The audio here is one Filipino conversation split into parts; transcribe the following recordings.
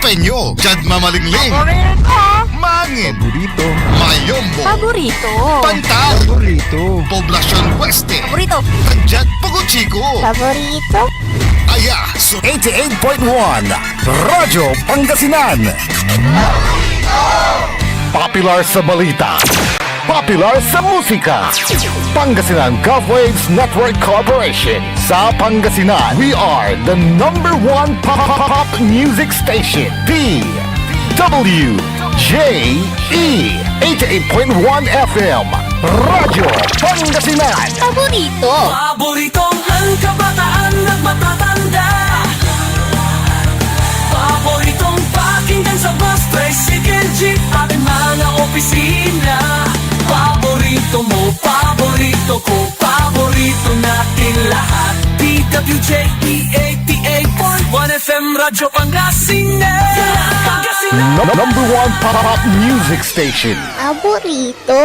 Penyo, Jad Mamalingling, Paborito. Mangin, Paborito. Mayombo, Paborito. Pantal, Paborito. Poblacion Oeste, Paborito. Tanjat Pugo-Chico, Paborito. Aya, 88.1 Radyo Pangasinan. Popular sa balita. Popular sa musika. Pangasinan Golfwaves Network Corporation. Sa Pangasinan, we are the number one pop music station. DWJE 88.1 FM. Radyo Pangasinan. Paborito. Paboritong ang kabataan at matatanda. Paboritong pakinggan sa bus, tricycle, jeep at mga opisina. Paborito mo, paborito ko, paborito natin lahat. DWJE 88.1 FM Radyo Pangasinan. Number one pop music station. Paborito.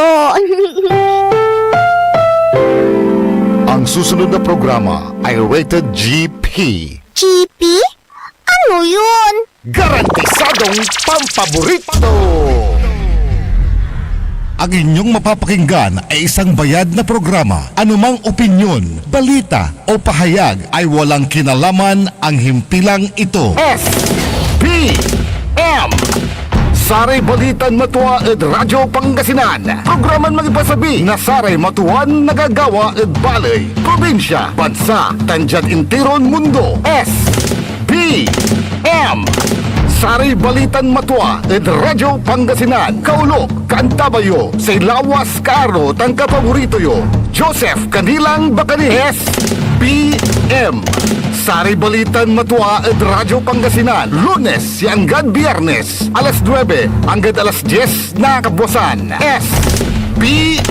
Ang susunod na programa ay rated GP. GP? Ano yun? Garantisadong pampaborito! Ang inyong mapapakinggan ay isang bayad na programa. Anumang opinyon, balita o pahayag ay walang kinalaman ang himpilang ito. S.P.M. Saray Balitan Matuwa ed Radyo Pangasinan. Programan magipasabi na Saray Matuan nagagawa ed Balay, Probinsya, Bansa, Tanjat Intiron Mundo. S.B.M. Saray Balitan Matuwa ed Radyo Pangasinan. Kaulok, Kantabayo, say lawas karo tangka paborito yo. Joseph Kanilang Bacanihes. B.M. Saray Balitan Matuwa ed Radyo Pangasinan. Lunes hanggang Biyernes, alas 9 hanggang alas 10 na kabuwasan. S.B.M.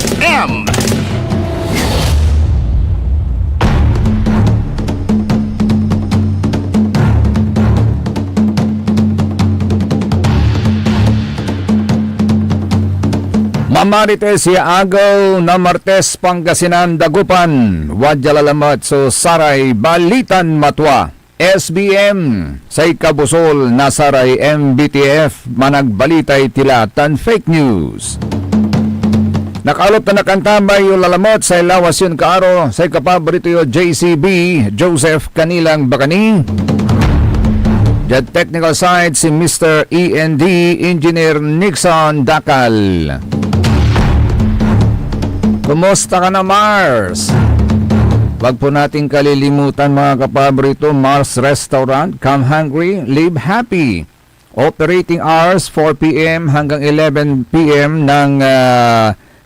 Mamarites si agaw na Martes Pangasinan Dagupan, wadyalalamat so Saray Balitan Matwa. SBM say kabusol na Saray MBTF managbalitay tilatan fake news. Nakalop na nakantambay yung lalamot sa lawas yun kaaro say kapaborito yung JCB Joseph Kanilang Bacani. The technical side si Mr. END Engineer Nixon Dakal. Kumusta ka na, Mars? Wag po nating kalilimutan mga kapaborito, Mars Restaurant, come hungry, live happy. Operating hours 4 p.m. hanggang 11 p.m. ng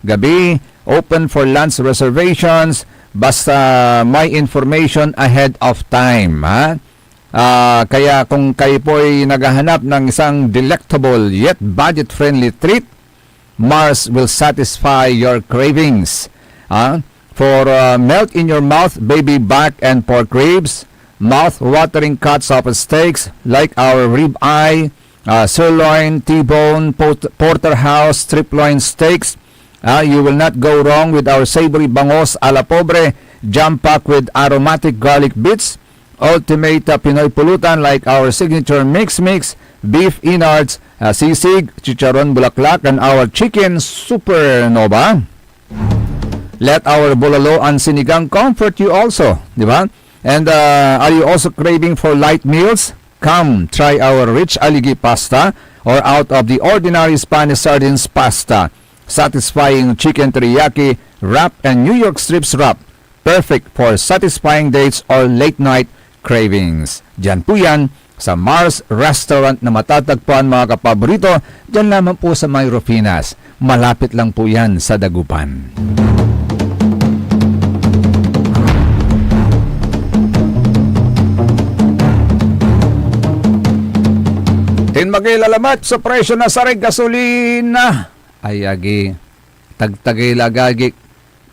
gabi. Open for lunch reservations. Basta may information ahead of time. Ha? Kaya kung kayo po ay naghahanap ng isang delectable yet budget-friendly treat, Mars will satisfy your cravings. For melt in your mouth baby back and pork ribs, mouth-watering cuts of steaks like our rib eye, sirloin, T-bone, porterhouse, strip loin steaks. You will not go wrong with our savory bangos a la pobre, jam-packed with aromatic garlic bits, ultimate Pinoy pulutan like our signature mix, beef innards, sisig, chicharon bulaklak, and our chicken supernova. Let our bulalo and sinigang comfort you also, di ba? And are you also craving for light meals? Come, try our rich aligi pasta or out of the ordinary Spanish sardines pasta. Satisfying chicken teriyaki wrap and New York strips wrap. Perfect for satisfying dates or late night cravings. Diyan po yan sa Mars Restaurant na matatagpuan mga kapaborito. Diyan lamang po sa May Rufinas. Malapit lang po yan sa Dagupan. Magilalamat sa presyo na sarig gasolina. Ay agi, tagtagilagagi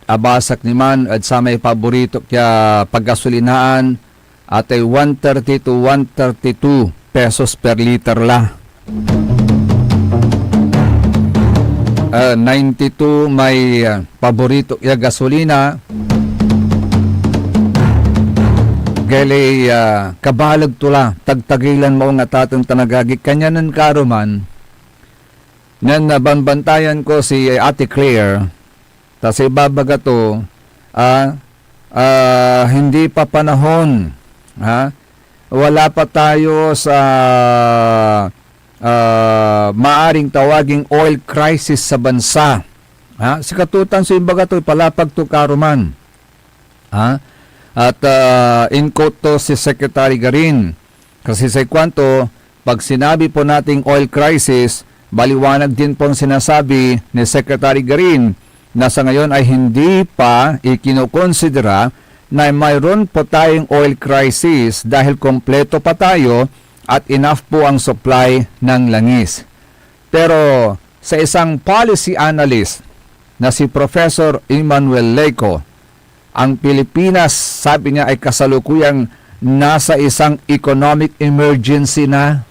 abasak ni man at sa may paborito kaya paggasolinaan at ay 130 to 132 pesos per liter la. 92 may paborito kaya gasolina. Gali kabalag tula, tagtagilan mo nga tatong tanagagi. Kanyanan karuman, nan nabanbantayan ko si Ate Claire, tas ibabaga to, hindi pa panahon, wala pa tayo sa maaring tawaging oil crisis sa bansa. Si katutan sa imbaga to, palapag to karuman. At in quote to si Secretary Garin, kasi sa kwanto, pag sinabi po nating oil crisis, baliwanag din pong sinasabi ni Secretary Garin na sa ngayon ay hindi pa ikinukonsidera na mayroon po tayong oil crisis dahil kompleto pa tayo at enough po ang supply ng langis. Pero sa isang policy analyst na si Professor Emmanuel Leyco, ang Pilipinas, sabi niya, ay kasalukuyang nasa isang economic emergency na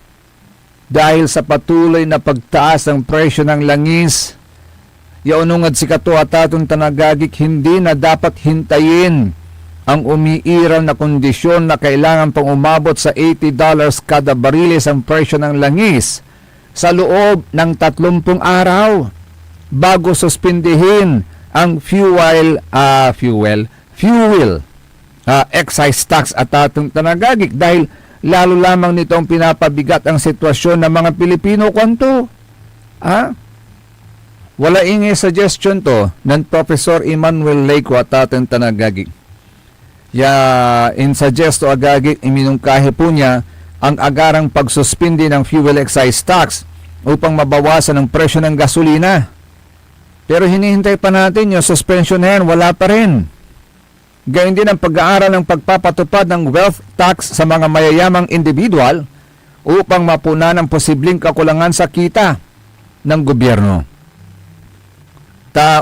dahil sa patuloy na pagtaas ng presyo ng langis. Yaunungad si kato at atong tanagagik, hindi na dapat hintayin ang umiiral na kondisyon na kailangan pang umabot sa $80 kada bariles ang presyo ng langis sa loob ng 30 araw bago suspindihin ang fuel excise tax at atong tanagagik dahil lalo lamang nitong pinapabigat ang sitwasyon ng mga Pilipino kwanto. Wala ingi suggestion to ng Professor Emmanuel Leyco at atong tanagagik. In suggest to agagik, iminungkahi po niya ang agarang pagsuspindi ng fuel excise tax upang mabawasan ang presyo ng gasolina. Pero hinihintay pa natin yung suspension na yan, wala pa rin. Gayun din ang pag-aaral ng pagpapatupad ng wealth tax sa mga mayayamang individual upang mapunan ang posibleng kakulangan sa kita ng gobyerno.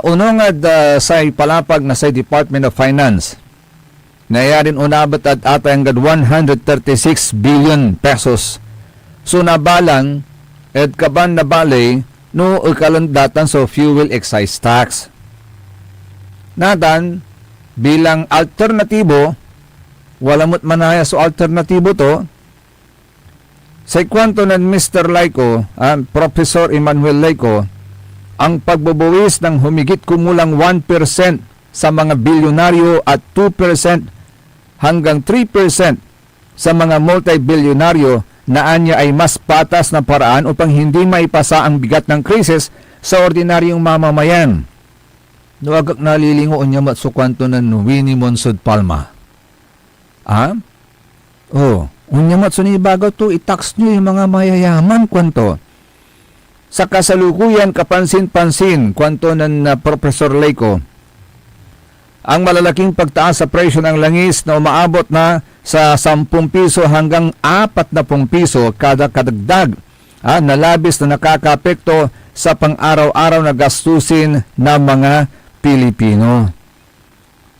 Unungad sa palapag na sa Department of Finance, nayarin unabot at atay hanggang 136 billion pesos. So nabalang at kaban na balay no kalandatan sa fuel excise tax. Natan, bilang alternatibo, wala mo't manaya sa alternatibo to, sa kwanto ng Mr. Leyco, Professor Emmanuel Leyco, ang pagbubuwis ng humigit kumulang 1% sa mga bilyonaryo at 2% hanggang 3% sa mga multi-bilyonaryo na anya ay mas patas na paraan upang hindi maipasa ang bigat ng krisis sa ordinaryong mamamayan. Nuwagak nalilingo niya matsukwanto ng Winnie Monsod Palma. Unya matsuni bago to, itax nyo yung mga mayayaman kwanto. Sa kasalukuyan, kapansin-pansin, kwanto ng Professor Leyco, ang malalaking pagtaas sa presyo ng langis na umaabot na sa 10 piso hanggang 40 piso kada kadagdag na labis na nakakaapekto sa pang-araw-araw na gastusin ng mga Pilipino.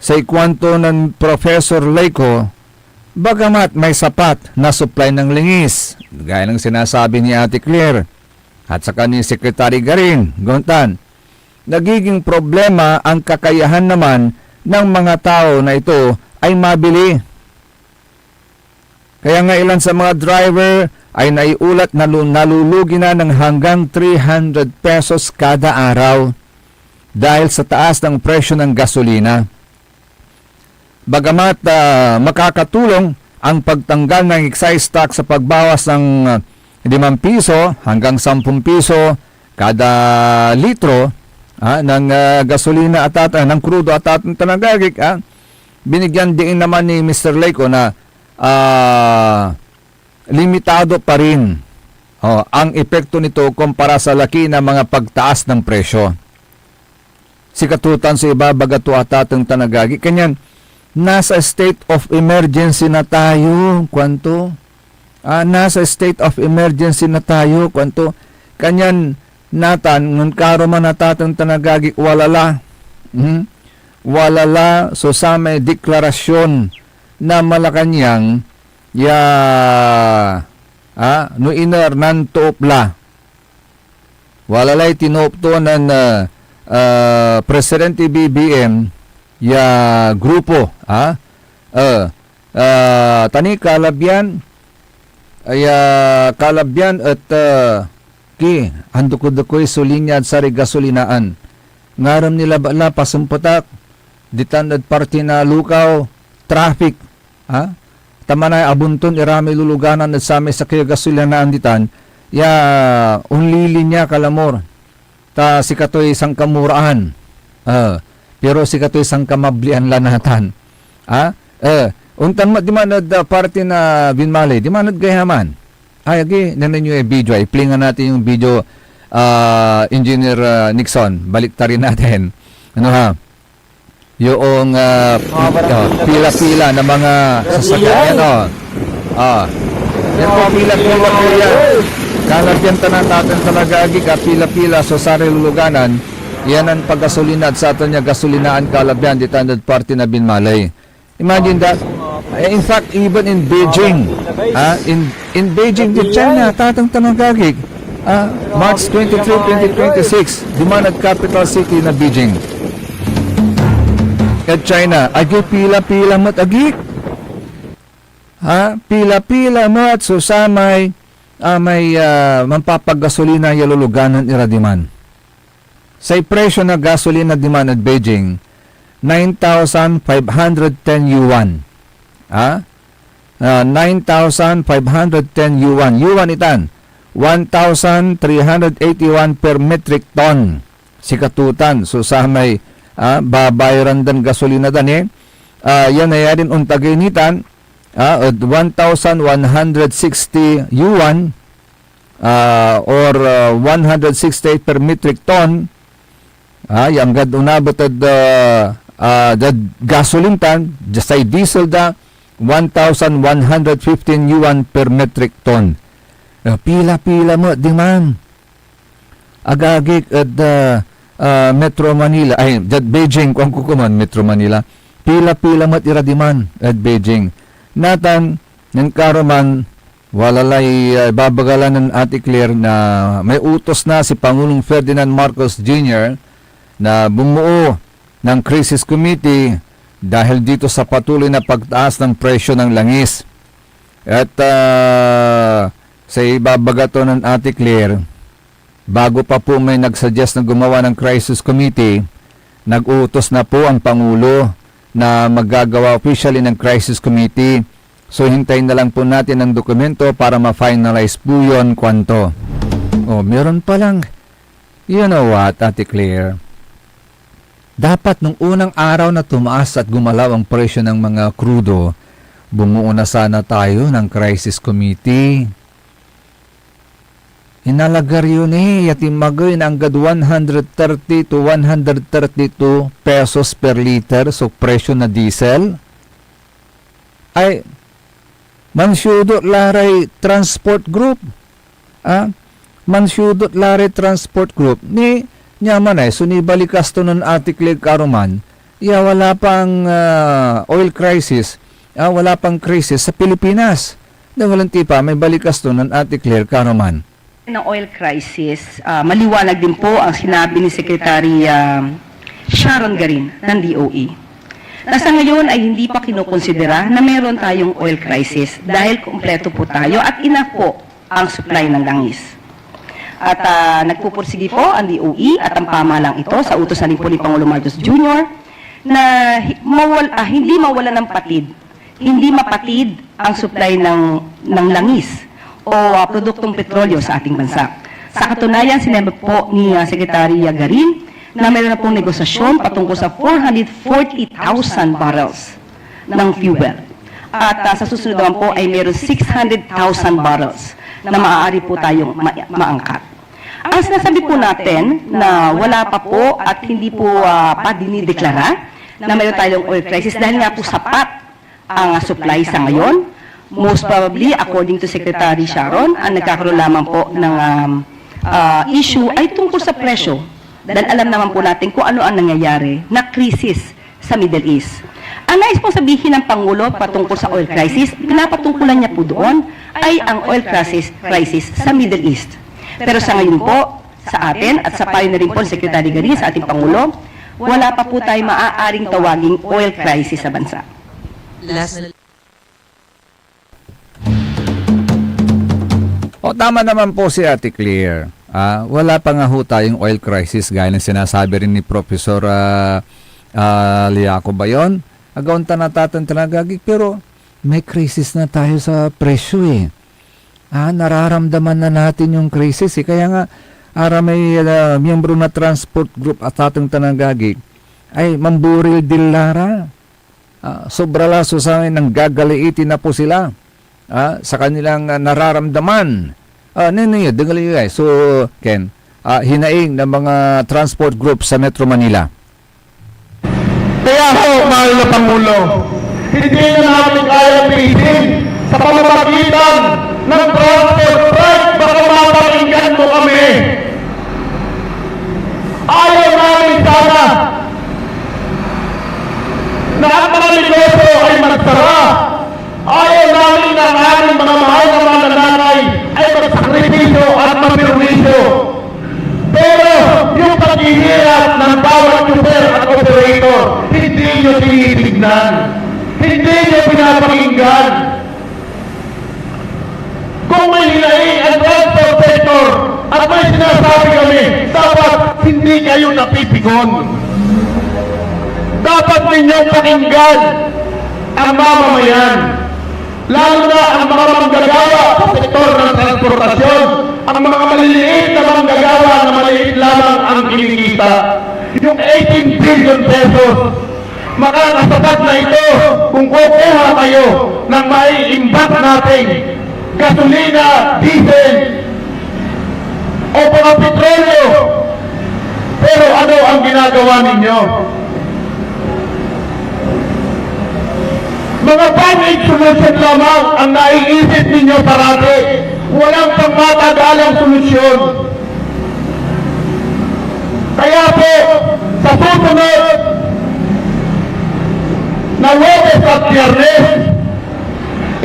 Sa ikwanto ng Professor Leyco, bagamat may sapat na supply ng langis, gaya ng sinasabi ni Ate Claire at saka ni Secretary Garin, Gontan, nagiging problema ang kakayahan naman ng mga tao na ito ay mabili. Kaya nga ilan sa mga driver ay naiulat na nalulugi na ng hanggang 300 pesos kada araw dahil sa taas ng presyo ng gasolina. Bagamat makakatulong ang pagtanggal ng excise tax sa pagbawas ng 5 piso hanggang 10 piso kada litro ng gasolina at ng crudo at atong tanagagik, binigyan din naman ni Mr. Leyco na limitado pa rin ang epekto nito kumpara sa laki ng mga pagtaas ng presyo. Sikatutan sa ibabagato at atong tanagagik, kanyan nasa state of emergency na tayo, kwanto? Nasa state of emergency na tayo, kwanto? Kanyan natan, ngun karo man natatang tanagagik, walala. Walala, so sa may deklarasyon na Malacanang, no inar nan tuopla. Walalay tinuopto ng Presidente BBM, grupo, Tani kalabyan ay kalabyan at ki handukoy sulinyad sa gasolinaan. Ngaram nila bala pasampatak ditan at party na lukaw traffic ha tamanay abunton irami luluganan at sami sa kaya gasolinaan ditan ya unlili niya kalamor ta si katoy isang kamuraan pero si katoy isang kamablian lanatan ha untan di manad party na binmali di manad gayaman ay agi nanan nyo video ay plingan natin yung video Engineer Nixon balik tarin natin ano ha yung pila-pila na mga sasakyan yan po pila-pila po yan kalagyan tanatatin talaga agi ka pila-pila so sa luluganan yan ang paggasolina at sa ato niya gasolinaan kalabyan di tanad party na binmalay. Imagine that in fact even in Beijing in Beijing di China tatang tanagagig March 23, 2026 dumanad capital city na Beijing at China, agi pila-pila mat agi. Pila-pila mat so sa may mampapagasolina yaluluganan iradiman. Sa presyo na gasolina demand at Beijing, 9,510 yuan. 9,510 yuan. Yuan itan, 1,381 per metric ton. Sikatutan so sa may babayaran dan gasolina dan yan ay rin untaginitan 1,160 yuan or 168 per metric ton yang gad unabot ad gasolin tan just ay diesel da 1,115 yuan per metric ton pila-pila mo di man agagik at Metro Manila ay Beijing kung kukuman Metro Manila pila-pila mat iradiman at Beijing natan ng karoman walalay babagalan ng Ate Claire na may utos na si Pangulong Ferdinand Marcos Jr. na bumuo ng crisis committee dahil dito sa patuloy na pagtaas ng presyo ng langis at sa ibabagato ng Ate Claire bago pa po may nagsuggest na gumawa ng crisis committee, nag-utos na po ang Pangulo na maggagawa officially ng crisis committee. So hintayin na lang po natin ang dokumento para ma-finalize po yun kwanto. Meron pa lang. You know what, Ate Claire? Dapat nung unang araw na tumaas at gumalaw ang presyo ng mga krudo, bumuo na sana tayo ng crisis committee. Inalagar yun yatimagay na anggad 130 to 132 pesos per liter so presyo na diesel. Ay, mansyudot laray transport group. Mansyudot laray transport group. Ni, nyaman sunibalikas to ng Ate Claire karuman, wala pang oil crisis, wala pang crisis sa Pilipinas. Na walang tipa, may balikas to ng Ate Claire karuman. Ng oil crisis, maliwanag din po ang sinabi ni Secretary Sharon Garin ng DOE. Na sa ngayon ay hindi pa kinukonsidera na meron tayong oil crisis dahil kumpleto po tayo at enough po ang supply ng langis. At nagpupursige po ang DOE at ang pamalang ito sa utosan po ni Pangulong Marcos Jr. na hindi mawala ng patid, hindi mapatid ang supply ng langis o produktong petrolyo sa ating bansa. Sa katunayan, sinabi po ni Secretary Garin na mayroon na pong negosasyon patungkol sa 440,000 barrels ng fuel. At sa susunod naman po ay mayroon 600,000 barrels na maaari po tayong maangkat. Ang sinasabi po natin na wala pa po at hindi po pa dinideklara na mayroon tayong oil crisis dahil nga po sapat ang supply sa ngayon. Most probably, according to Secretary Sharon, ang nagkakaroon lamang po ng issue ay tungkol sa presyo. Dahil alam naman po natin kung ano ang nangyayari na krisis sa Middle East. Ang nais pong sabihin ng Pangulo patungkol sa oil crisis, pinapatungkulan niya po doon ay ang oil crisis sa Middle East. Pero sa ngayon po, sa atin at sa payo na rin po ng Secretary Garin sa ating Pangulo, wala pa po tayo maaaring tawaging oil crisis sa bansa. O tama naman po si Ate Claire. Wala pa nga ho tayong oil crisis gaya ng sinasabi rin ni Professor Liaco ba yun? Agaunta na tatantalagagig pero may crisis na tayo sa presyo eh. Nararamdaman na natin yung crisis eh. Kaya nga, may miyembro na transport group at atong tanagagig ay mamburil dilara. Sobra laso sa amin nang gagaliitin na po sila sa kanilang nararamdaman. Ninyo, dengali guys. So, Ken, hinaing ng mga transport group sa Metro Manila. Kaya ho, mahal na Pangulo, hindi na namin kaya pihitin sa pamamagitan ng transport strike, baka mapakinggan mo kami. Ayaw namin sana na ang mga negosyo ay magsara. Ayaw namin na ang aming mga mahal na mananakay ay magsakripisyo at mapirwisyo. Pero yung paghihirap ng bawat super at operator, hindi nyo tinitignan. Hindi nyo pinapakinggan. Kung may hinaing ang transport sector at may sinasabi kami, dapat hindi kayo napipikon. Dapat ninyong pakinggan ang mamamayan. Lalo na ang mga manggagawa sa sektor ng transportasyon, ang mga maliliit na manggagawa na maliit lamang ang kinikita. Yung 18 billion pesos, makakasapat na ito kung kukuha kayo ng maiimbak natin gasolina, diesel, o mga petrolyo. Pero ano ang ginagawa ninyo? Mga band-aid solution lamang ang naiisip ninyo parati. Walang pangmatagalang solusyon. Kaya po, sa susunod na Webes at Biyernes,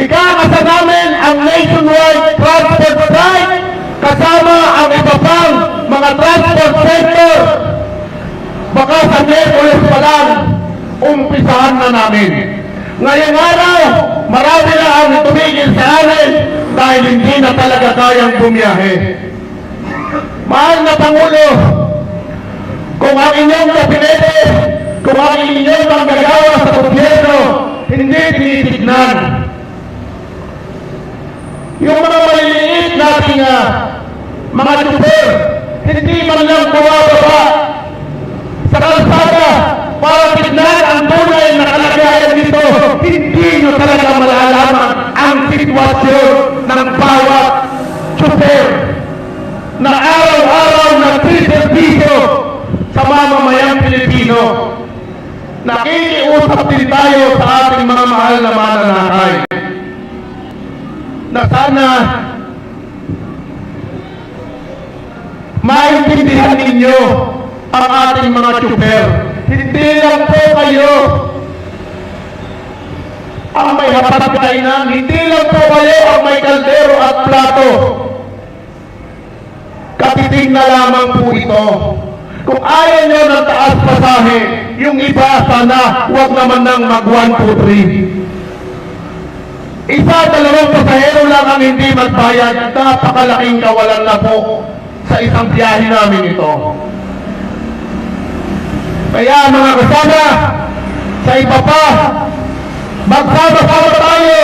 ikakasa namin ang nationwide transport strike kasama ang iba pang mga transport sector. Baka sa Miyerkules pa lang, umpisahan na namin. Ngayong araw, marami na ang tumigil sa amin dahil hindi na talaga kayang bumiyahe. Mahal na Pangulo, kung ang inyong kabinete, kung ang inyong manggagawa sa gobyerno, hindi tinitignan. Yung mga maliliit nating mga super, hindi man lang bumababa sa kalsada para tignan ang tunay na kalagayan nito. Hindi nyo talaga malalaman ang sitwasyon ng bawat super na araw-araw nagsiservisyo sa mamamayang Pilipino. Nakikiusap din tayo sa ating mga mahal na mananakay na sana maintindihan ninyo ang ating mga super. Hindi lang po kayo ang may hapag-kainan, hindi lang po kayo ang may kaldero at plato. Katiting na lamang po ito. Kung ayaw nyo ng taas pasahe, yung iba sana huwag naman nang mag 1, 2, 3. Isa, dalawang pasahero lang ang hindi magbayad. Napakalaking kawalan na po sa isang biyahe namin ito. Kaya mga kasama, sa iba pa, magsama-sama tayo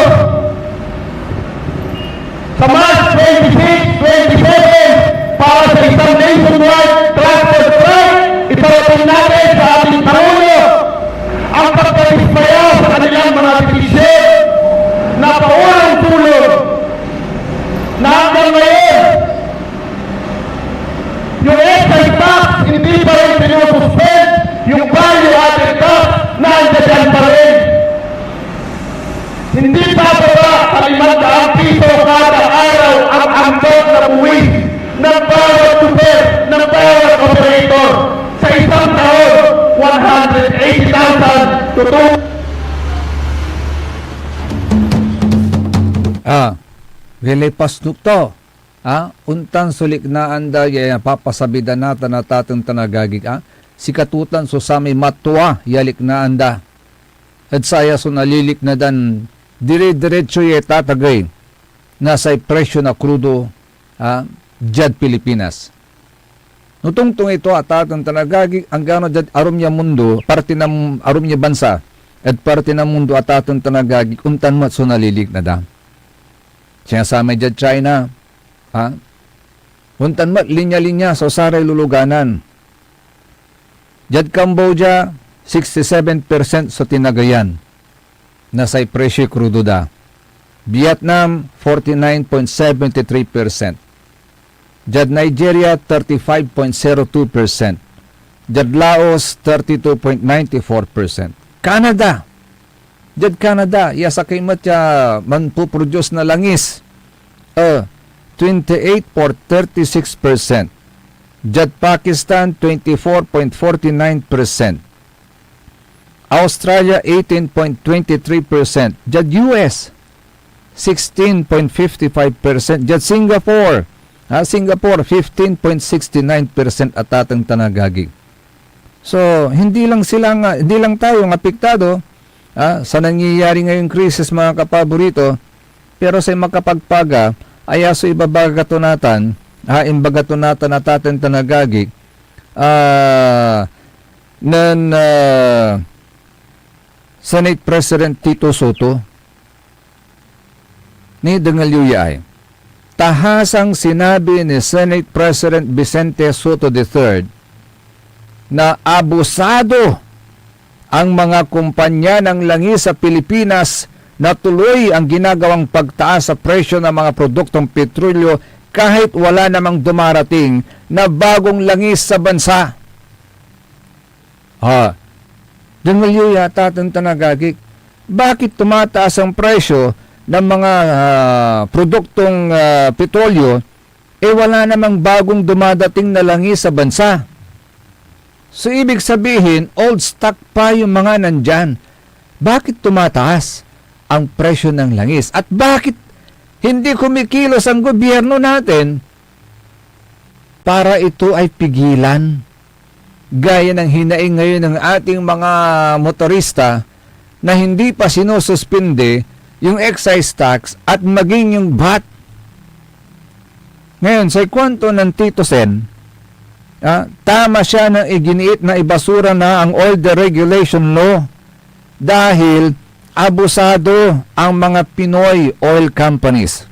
sa March 26, 27 para sa isang nationwide transport strike. Iparating natin sa ating Pangulo ang pagkalismaya sa kanilang mga petisyon na paunang tulong na hanggang ngayon yung excise tax hindi pa rin pinususpend, yung value-added tax nandiyan pa rin. Hindi pa ba sa 500 piso kada araw ang ambot na buwis ng bawat super, ng bawat operator sa isang taon, 180,000 to 2. Vilipas nukto. Untan sulik na anda papasabidan natin na tatang tanagagig. Sikatutan so sami matwa yalik na anda. At saya so nalilik na dan dire-diretso tatagay nasa presyo na krudo Jad Pilipinas. Nutungtong ito atatan tanagagi ang gano jad arum niya mundo, parte ng arum niya bansa, at parte ng mundo atatan tanagagi untan mat so nalilig na da. Siya sa may jad China, untan mat linya-linya so saray luluganan. Jad Cambodia, 67% sa tinagayan na sa presyo krudo da. Vietnam, 49.73%. Jad Nigeria, 35.02%. Jad Laos, 32.94%. Canada. Jad Canada, sa kaymat ya manpuproduce na langis. 28.36%. Jad Pakistan, 24.49%. Australia, 18.23%. Jad US, 16.55%. Jad Singapore, Singapore 15.69% at atang tanagagi. So, hindi lang tayo ng apektado sa nangyayari ngayong krisis mga kapaborito, pero sa makapagpaga, ay aso ibabagatonatan, imbagatonatan at atang tanagagi, Senate President Tito Soto, ni Dengalyuyay. Tahasang sinabi ni Senate President Vicente Soto III na abusado ang mga kumpanya ng langis sa Pilipinas na tuloy ang ginagawang pagtaas sa presyo ng mga produktong petrolyo kahit wala namang dumarating na bagong langis sa bansa. Dengalyo yata tanagagik, bakit tumataas ang presyo ng mga produktong petrolyo, wala namang bagong dumadating na langis sa bansa. So, ibig sabihin, old stock pa yung mga nandyan. Bakit tumataas ang presyo ng langis? At bakit hindi kumikilos ang gobyerno natin para ito ay pigilan? Gaya ng hinaing ngayon ng ating mga motorista na hindi pa sinususpinde yung excise tax at maging yung VAT. Ngayon, sa kwento ng Tito Sen, tama siya na iginiit na ibasura na ang oil deregulation law dahil abusado ang mga Pinoy oil companies.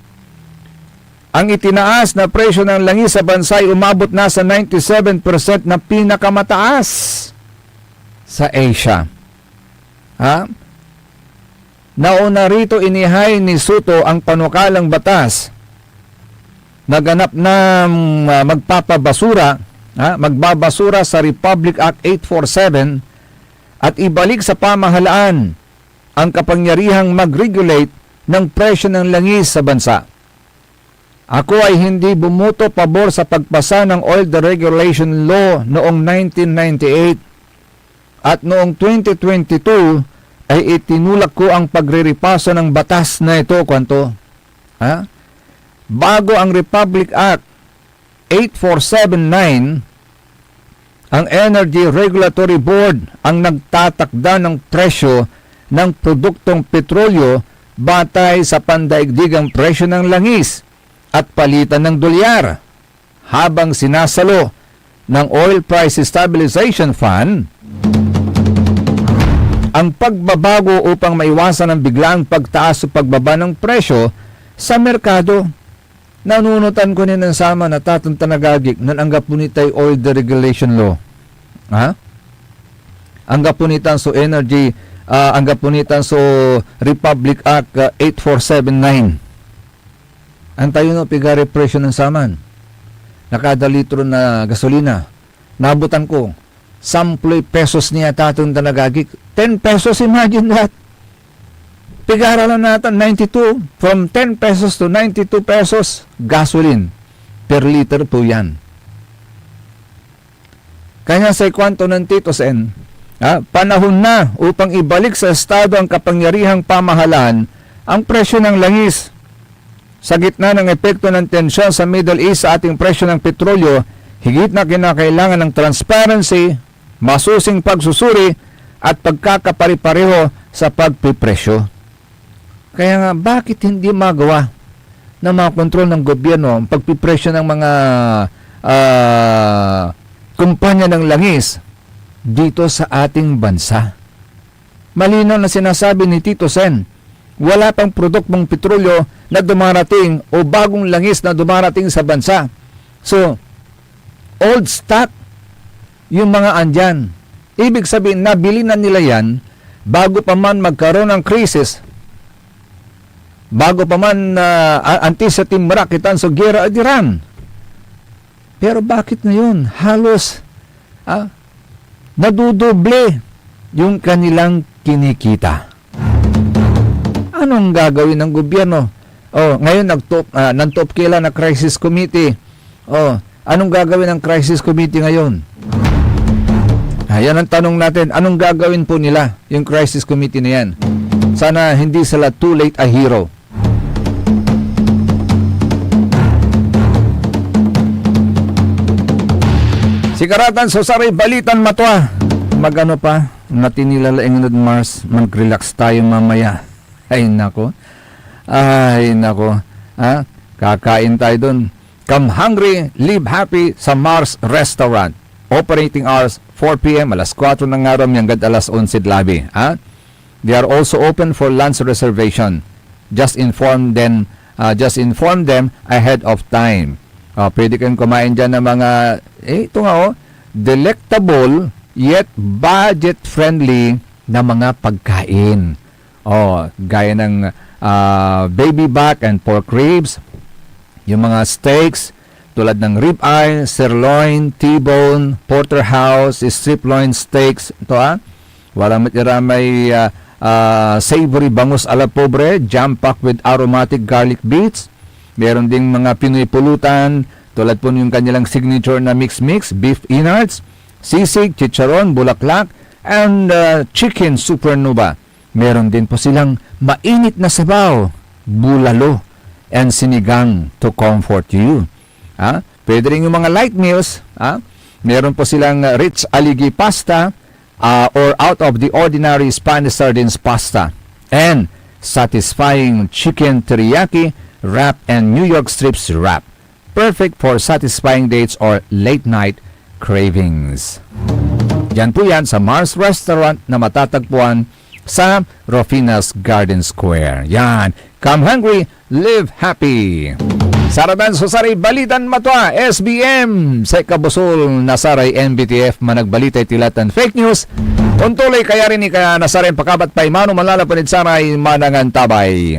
Ang itinaas na presyo ng langis sa bansa ay umabot na sa 97% na pinakamataas sa Asia. Nauna rito inihay ni Soto ang panukalang batas na ganap na magbabasura sa Republic Act 847 at ibalik sa pamahalaan ang kapangyarihang mag-regulate ng presyo ng langis sa bansa. Ako ay hindi bumuto pabor sa pagpasa ng Oil Deregulation Law noong 1998 at noong 2022 ay itinulak ko ang pagriripaso ng batas na ito, kwanto. Bago ang Republic Act 8479, ang Energy Regulatory Board ang nagtatakda ng presyo ng produktong petrolyo batay sa pandaigdigang presyo ng langis at palitan ng dolyar, habang sinasalo ng Oil Price Stabilization Fund ang pagbabago upang maiwasan ang biglang pagtaas o pagbaba ng presyo sa merkado. Nanunutan ko ng sama na tatantanagagik ng anggapunitay Oil Deregulation Law. Anggapunitan so Energy, anggapunitan so Republic Act 8479. Ang tayo no, pigari presyo ng saman. Nakada litro na gasolina. Nabutan ko, 10 pesos niya tatong tanagagik. 10 pesos, imagine that. Pigara lang natin, 92. From 10 pesos to 92 pesos, gasoline. Per liter po yan. Kanya sa kwanto ng Tito Sen, panahon na upang ibalik sa estado ang kapangyarihang pamahalaan ang presyo ng langis. Sa gitna ng epekto ng tensyon sa Middle East sa ating presyo ng petrolyo, higit na kinakailangan ng transparency, masusing pagsusuri at pagkakapari-pareho sa pagpipresyo. Kaya nga, bakit hindi magawa na makontrol ng gobyerno ang pagpipresyo ng mga kumpanya ng langis dito sa ating bansa. Malinaw na sinasabi ni Tito Sen, wala pang produktong petrolyo na dumarating o bagong langis na dumarating sa bansa. So, old stock yung mga andyan. Ibig sabihin, nabili na nila yan bago pa man magkaroon ng krisis, bago pa man antes sa timrakitan sa gera at Iran. Pero bakit ngayon? Halos nadudoble yung kanilang kinikita. Anong gagawin ng gobyerno? Ngayon nantop kila na crisis committee. Anong gagawin ng crisis committee ngayon? Yan ang tanong natin. Anong gagawin po nila, yung crisis committee na yan? Sana hindi sila too late a hero. Sikaratan, Susaray, Balitan, Matwa. Magano pa? Natinilalaing ng Mars, mag-relax tayo mamaya. Ay nako. Kakain tayo dun. Come hungry, live happy sa Mars Restaurant. Operating hours 4 p.m. alas 4 ng araw hanggang alas 11 labi. They are also open for lunch reservation. Just inform them ahead of time. Pwede kayong kumain dyan ng mga delectable yet budget-friendly na mga pagkain. Gaya ng baby back and pork ribs, yung mga steaks, tulad ng ribeye, sirloin, T-bone, porterhouse, strip loin steaks. Ito walang matira, may savory bangus a la pobre, jam-packed with aromatic garlic beets. Meron ding mga Pinoy pulutan, tulad po yung kanilang signature na mix-mix, beef innards, sisig, chicharon, bulaklak, and chicken supernova. Meron din po silang mainit na sabaw, bulalo, and sinigang to comfort you. Pwede rin yung mga light meals. Meron po silang rich aligi pasta or out of the ordinary Spanish sardines pasta. And satisfying chicken teriyaki wrap and New York strips wrap. Perfect for satisfying dates or late night cravings. Yan po yan sa Mars Restaurant na matatagpuan sa Rufinas Garden Square. Yan. Come hungry, live happy. Saratan, Susaray, Balitan, Matwa, SBM, sa Kabusol, Nasaray, NBTF, Managbalitay, Tilatan, Fake News, Untuloy kaya rin ni kaya Nasaray, Pakabat, Paimano, Malalapanid, Saray, Manangan, Tabay.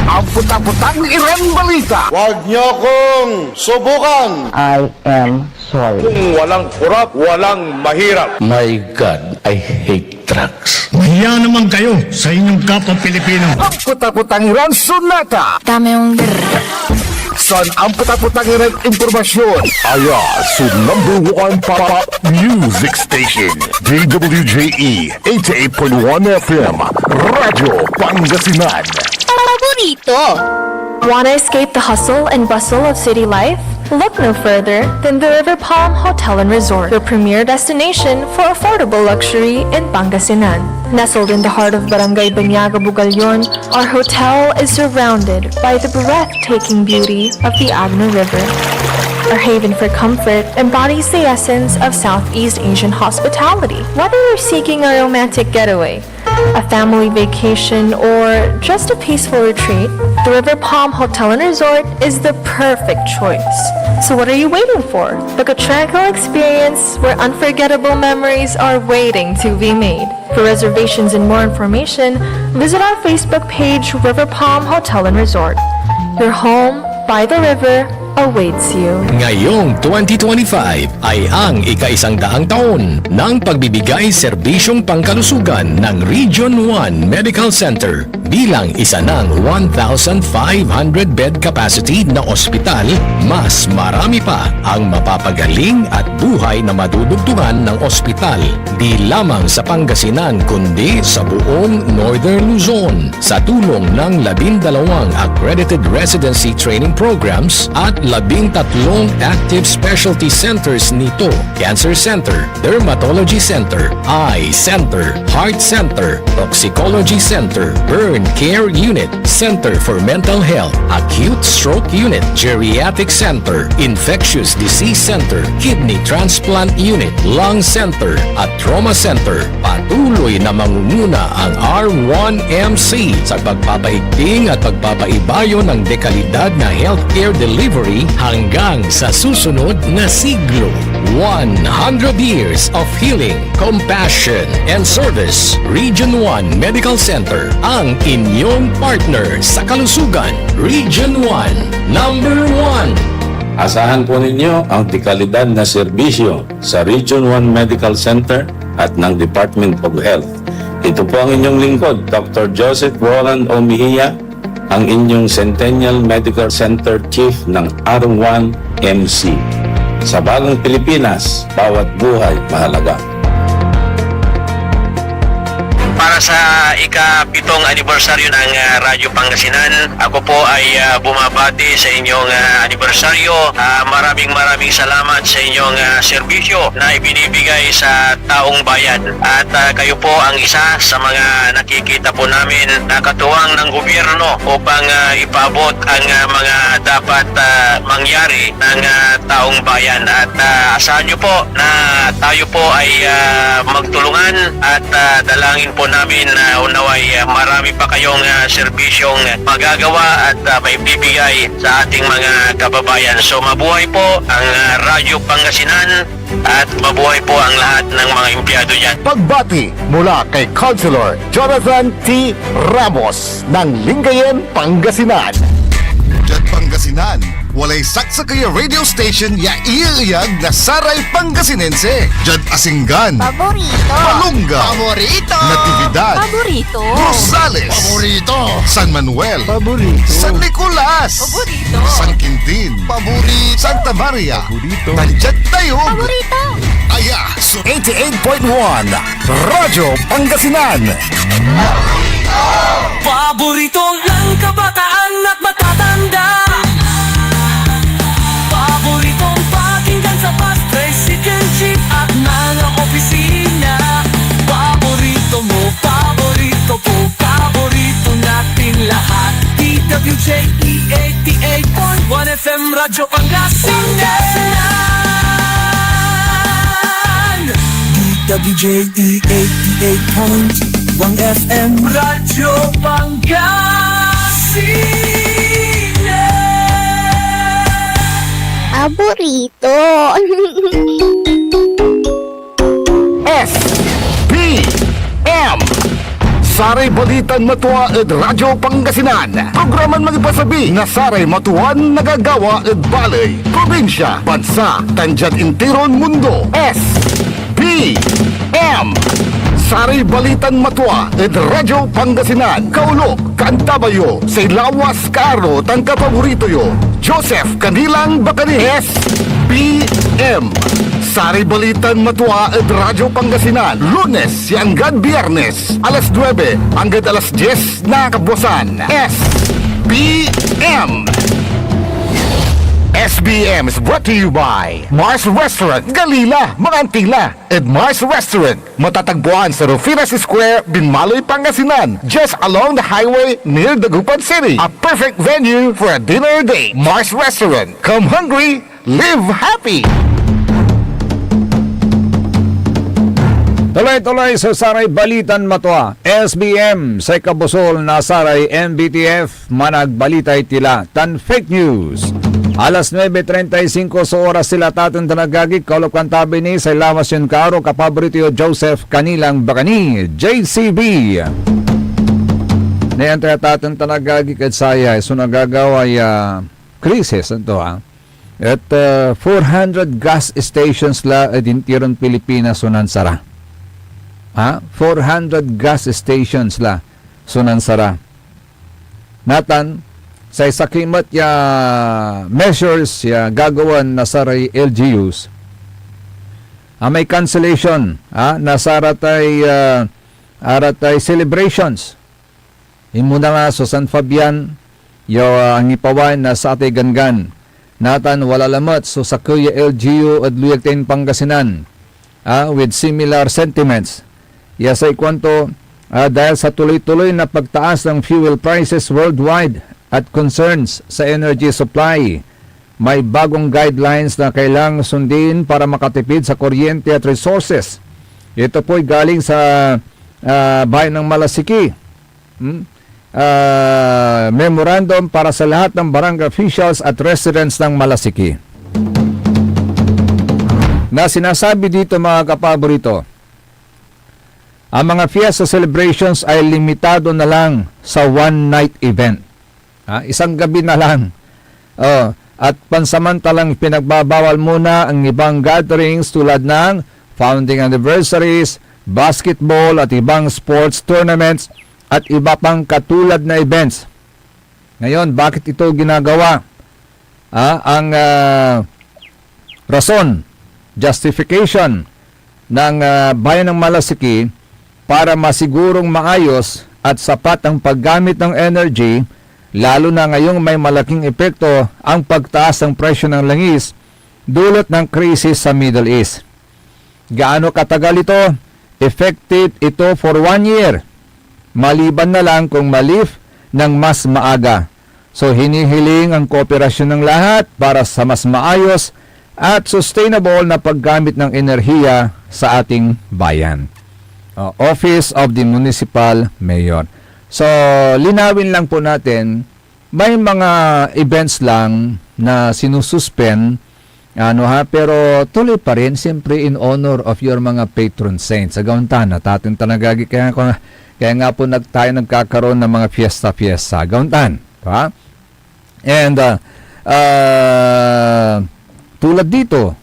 Ang putak-putang Iran Balita. Huwag niyo kong subukan. I am sorry. Kung walang kurap, walang mahirap. My God, I hate drugs. Mahiya naman kayo sa inyong kapwa Pilipino. Ang putak-putang Iran Sunata. Dami yung San ang putak-putang Iran Impormasyon. Aya sa #1 pop music station. DWJE 88.1 FM. Radyo Pangasinan. paborito. Want to escape the hustle and bustle of city life? Look no further than the River Palm Hotel and Resort, your premier destination for affordable luxury in Pangasinan. Nestled in the heart of Barangay Banyaga, Bugalyon, our hotel is surrounded by the breathtaking beauty of the Agno River. Our haven for comfort embodies the essence of Southeast Asian hospitality. Whether you're seeking a romantic getaway, a family vacation, or just a peaceful retreat, the River Palm Hotel and Resort is the perfect choice. So what are you waiting for? Book a tranquil experience where unforgettable memories are waiting to be made. For reservations and more information, visit our Facebook page, River Palm Hotel and Resort. Your home by the river awaits you. Ngayong 2025 ay ang ika-100 taon ng pagbibigay serbisyong pangkalusugan ng Region 1 Medical Center bilang isa ng 1,500 bed capacity na ospital. Mas marami pa ang mapapagaling at buhay na madudugtungan ng ospital di lamang sa Pangasinan kundi sa buong Northern Luzon sa tulong ng 12 accredited residency training programs at 13 active specialty centers nito: Cancer Center, Dermatology Center, Eye Center, Heart Center, Toxicology Center, Burn Care Unit, Center for Mental Health, Acute Stroke Unit, Geriatric Center, Infectious Disease Center, Kidney Transplant Unit, Lung Center, at Trauma Center. Patuloy na mangunguna ang R1MC sa pagpapaigting at pagpapaibayo ng dekalidad na healthcare delivery hanggang sa susunod na siglo. 100 years of healing, compassion, and service. Region 1 Medical Center, ang inyong partner sa kalusugan. Region 1, number 1. Asahan po ninyo ang dekalidad na serbisyo sa Region 1 Medical Center at ng Department of Health. Ito po ang inyong lingkod, Dr. Joseph Roland O. Mejia, ang inyong Centennial Medical Center Chief ng R1MC. Sa bagong Pilipinas, bawat buhay mahalaga. Para sa ika-7 anibersaryo ng Radyo Pangasinan, ako po ay bumabati sa inyong anibersaryo. Maraming salamat sa inyong serbisyo na ibinibigay sa taong bayan. At kayo po ang isa sa mga nakikita po namin na katuwang ng gobyerno upang ipaabot ang mga dapat mangyari ng taong bayan. At asahan nyo po na tayo po ay magtulungan at dalangin po namin na unaway marami pa kayong serbisyong magagawa at maibibigay sa ating mga kababayan. So mabuhay po ang Radyo Pangasinan at mabuhay po ang lahat ng mga empleyado dyan. Pagbati mula kay Councilor Jonathan T. Ramos ng Lingayen, Pangasinan. Jad Pangasinan, walay saksa kaya radio station ya iiyag na saray Pangasinense. Jad Asinggan, Paborito. Malunga, Paborito. Natividad, Paborito. Rosales, Paborito. San Manuel, Paborito. San Nicolas, Paborito. San Quintin, Paborito, Santa Maria, Paborito. Nandiyan tayo. Paborito. Aya, 88.1 Radyo Pangasinan. Paborito ng kabataan at matatanda. Paboritong pakinggan sa bus, tricycle, jeep at mga opisina. Paborito mo, paborito ko, paborito natin lahat. DWJE 88.1 FM Radyo Pangasinan. DWJE 88.1 FM Radyo Pangasinan. Paborito. S P M Saray Balitan Matua ed Radyo Pangasinan. Programan magipasabi na Saray Matuan nagagawa ed balay, probinsya, bansa, tanjat intiron mundo. S P M Saray Balitan Matua ed Radyo Pangasinan. Kaulok, Kantabayo, say lawas karo tang kapaborito yo. Joseph Kanilang Bacanihes, PM. Saray Balitan Matua ed Radyo Pangasinan. Lunes hanggang Biyernes, alas 9 hanggang alas 10 na kabuwasan. SBM. SBM is brought to you by Mars Restaurant, Galila, Mangantila, and Mars Restaurant. Matatagpuan sa Rufinas Square, Binmaloy, Pangasinan, just along the highway near Dagupan City. A perfect venue for a dinner date. Mars Restaurant. Come hungry, live happy. Tuloy-tuloy sa Saray Balitan Matua, SBM sa kabusol na Saray MBTF, managbalitay tila tan fake news. Alas 9:35 sa oras sila tatong tanagagig, kaulap kantabi ni sa lawas yun karo kapaborito Joseph Kanilang Bacani, JCB. Nayan tayo tatong tanagagig at saya, so nagagawa krisis ito ha. At 400 gas stations la edintiron Pilipinas sunansara. 400 gas stations la sunansara. Natan, sa isakimat ya measures ya gagawan na saray LGUs, may cancellation na aratay celebrations. Imuna nga so San Fabian ang ipawan na sa ate gangan Natan Walalamat so sa Kuya LGU at Luyagten Pangasinan with similar sentiments. Yasay kwanto dahil sa tuloy-tuloy na pagtaas ng fuel prices worldwide at concerns sa energy supply, may bagong guidelines na kailangang sundin para makatipid sa kuryente at resources. Ito po'y galing sa bayan ng Malasiki. Memorandum para sa lahat ng barangay officials at residents ng Malasiki. Na sinasabi dito mga kapaborito, ang mga fiesta celebrations ay limitado na lang sa one-night event. Isang gabi na lang. At pansamantalang pinagbabawal muna ang ibang gatherings tulad ng founding anniversaries, basketball at ibang sports tournaments at iba pang katulad na events. Ngayon, bakit ito ginagawa? Ang rason, justification ng bayan ng Malasiki para masigurong maayos at sapat ang paggamit ng energy, lalo na ngayong may malaking epekto ang pagtaas ng presyo ng langis dulot ng krisis sa Middle East. Gaano katagal ito? Effective ito for 1 year. Maliban na lang kung malif ng mas maaga. So hinihiling ang kooperasyon ng lahat para sa mas maayos at sustainable na paggamit ng enerhiya sa ating bayan. Office of the Municipal Mayor. So linawin lang po natin, may mga events lang na sinususpend pero tuloy pa rin siyempre in honor of your mga patron saints. Sa gauntan, natin tanagagi kaya nga po tayo nagkakaroon ng mga fiesta-fiesta. Gauntan. Ha? And tulad dito,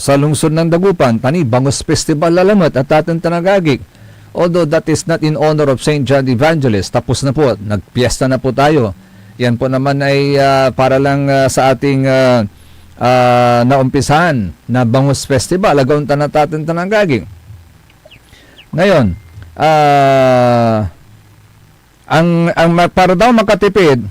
sa lungsod ng Dagupan, Bangos Festival Lalamat at ating tanagagik. Although that is not in honor of St. John the Evangelist, tapos na po, nagpiesta na po tayo. Yan po naman ay para lang sa ating naumpisahan na Bangos Festival, Gauntan at ating tanagagik. Ngayon, ang para daw makatipid,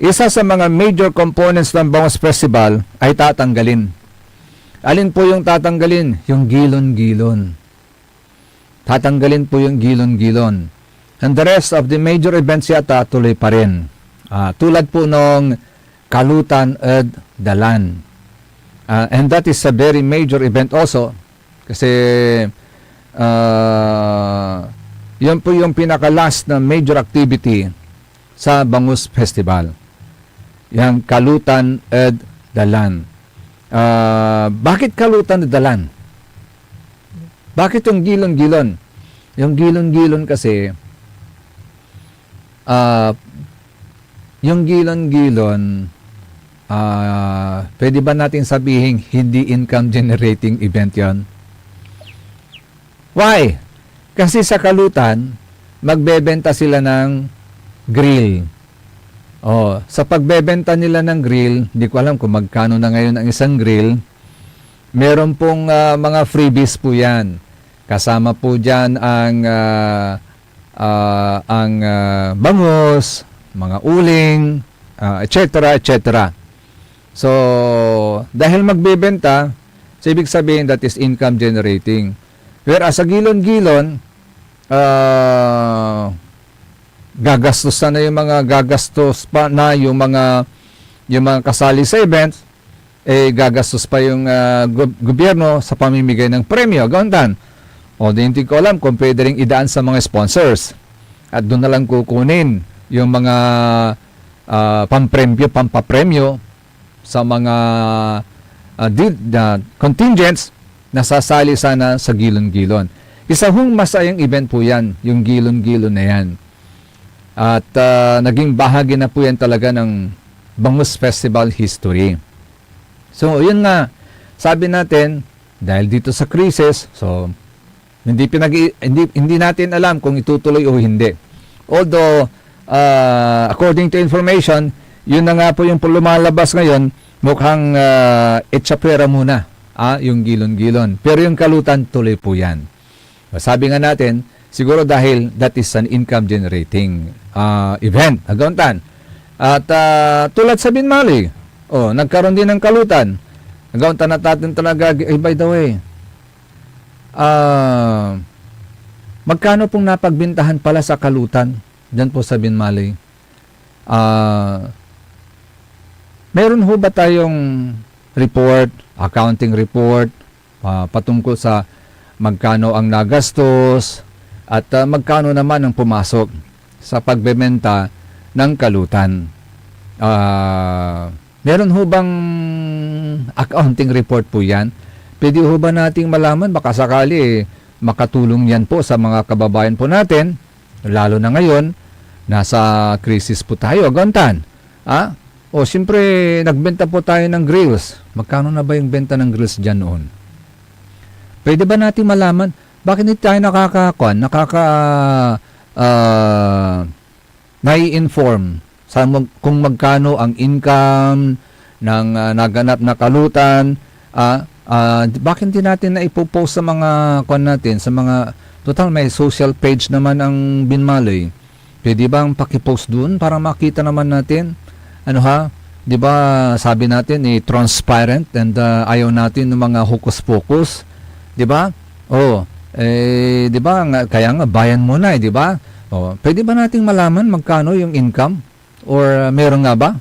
isa sa mga major components ng Bangos Festival ay tatanggalin. Alin po yung tatanggalin? Yung gilon-gilon. Tatanggalin po yung gilon-gilon. And the rest of the major events yata tuloy pa rin. Tulad po nung Kalutan at Dalan. And that is a very major event also. Kasi yun po yung pinaka-last na major activity sa Bangus Festival. Yang Kalutan at Dalan. Bakit Kalutan at Dalan? Bakit yung gilon-gilon? Yung gilon-gilon kasi yung gilon-gilon pwede ba natin sabihin hindi income generating event yon? Why? Kasi sa Kalutan, magbebenta sila ng grill. Sa pagbebenta nila ng grill, hindi ko alam kung magkano na ngayon ang isang grill. Meron pong mga freebies po yan. Kasama po dyan ang bangus, mga uling, etc. etc. So, dahil magbebenta, so ibig sabihin that is income generating. Whereas sa gilon-gilon, gagastos na yung mga gagastos pa na yung mga kasali sa events, gagastos pa yung gobyerno sa pamimigay ng premyo. Gauntan. Hindi ko alam kung pwede rin idaan sa mga sponsors. At doon na lang kukunin yung mga pampapremyo sa mga contingents na sasali sana sa gilon-gilon. Isa hong masayang event po yan, yung gilon-gilon na yan. At naging bahagi na po yan talaga ng Bangus Festival history. So, yun nga, sabi natin, dahil dito sa crisis, so, hindi natin alam kung itutuloy o hindi. Although, according to information, yun na nga po yung lumalabas ngayon, mukhang etsapwera muna, yung gilon-gilon. Pero yung Kalutan, tuloy po yan. Sabi nga natin, siguro dahil that is an income generating event. Gauntan. At tulad sa Binmali, nagkaroon din ng kalutan. Nagawang natin talaga, by the way, magkano pong napagbintahan pala sa kalutan dyan po sa Binmali? Meron ho ba tayong report, accounting report, patungkol sa magkano ang nagastos at magkano naman ang pumasok sa pagbebenta ng kalutan? Meron ho bang accounting report po yan? Pwede ho ba nating malaman? Baka sakali makatulong yan po sa mga kababayan po natin, lalo na ngayon, nasa krisis po tayo, gantan. Siyempre, nagbenta po tayo ng grills. Magkano na ba yung benta ng grills dyan noon? Pwede ba natin malaman? Bakit hindi tayo nai-inform kung magkano ang income ng naganap na kalutan? Bakit hindi natin na-ipopost sa mga natin, sa mga, total may social page naman ang Binmali. Pwede bang pakipost dun para makita naman natin? Di ba sabi natin transparent and ayaw natin ng mga hokus-pokus, di ba? Di ba kaya nga bayan muna, di ba? Pwede ba nating malaman magkano yung income or meron nga ba?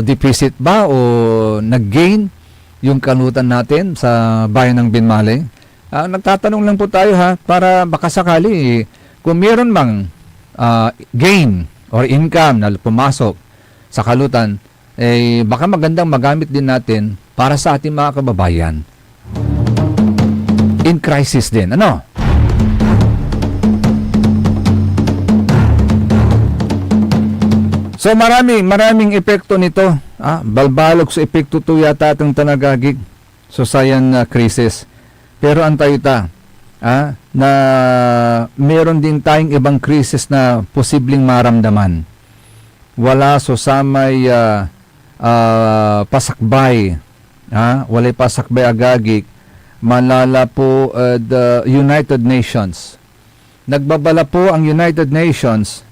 Deficit ba o nag-gain yung kalutan natin sa bayan ng Binmali? Nagtatanong lang po tayo para baka sakali kung meron mang gain or income na pumasok sa kalutan, baka magandang magamit din natin para sa ating mga kababayan. In crisis din, So maraming epekto nito. Balbalog sa epekto to yata itong tanagagig. So sayan crisis. Pero antay ta, na meron din tayong ibang crisis na posibleng maramdaman. Wala sa may pasakbay, walay pasakbay agagik, malala po the United Nations. Nagbabala po ang United Nations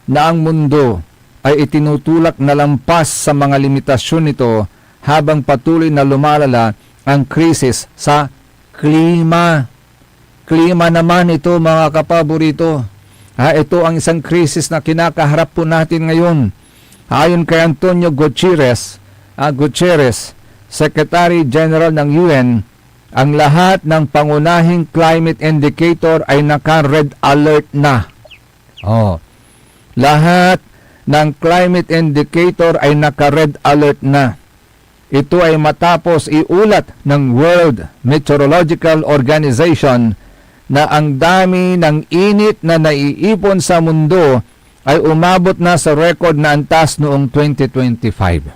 na ang mundo ay itinutulak na lampas sa mga limitasyon nito habang patuloy na lumalala ang krisis sa klima. Klima naman ito, mga kapaborito. Ito ang isang krisis na kinakaharap po natin ngayon. Ayon kay Antonio Gutierrez, Secretary General ng UN, ang lahat ng pangunahing climate indicator ay naka-red alert na. Lahat ng climate indicator ay naka-red alert na. Ito ay matapos iulat ng World Meteorological Organization na ang dami ng init na naiipon sa mundo ay umabot na sa record na antas noong 2025.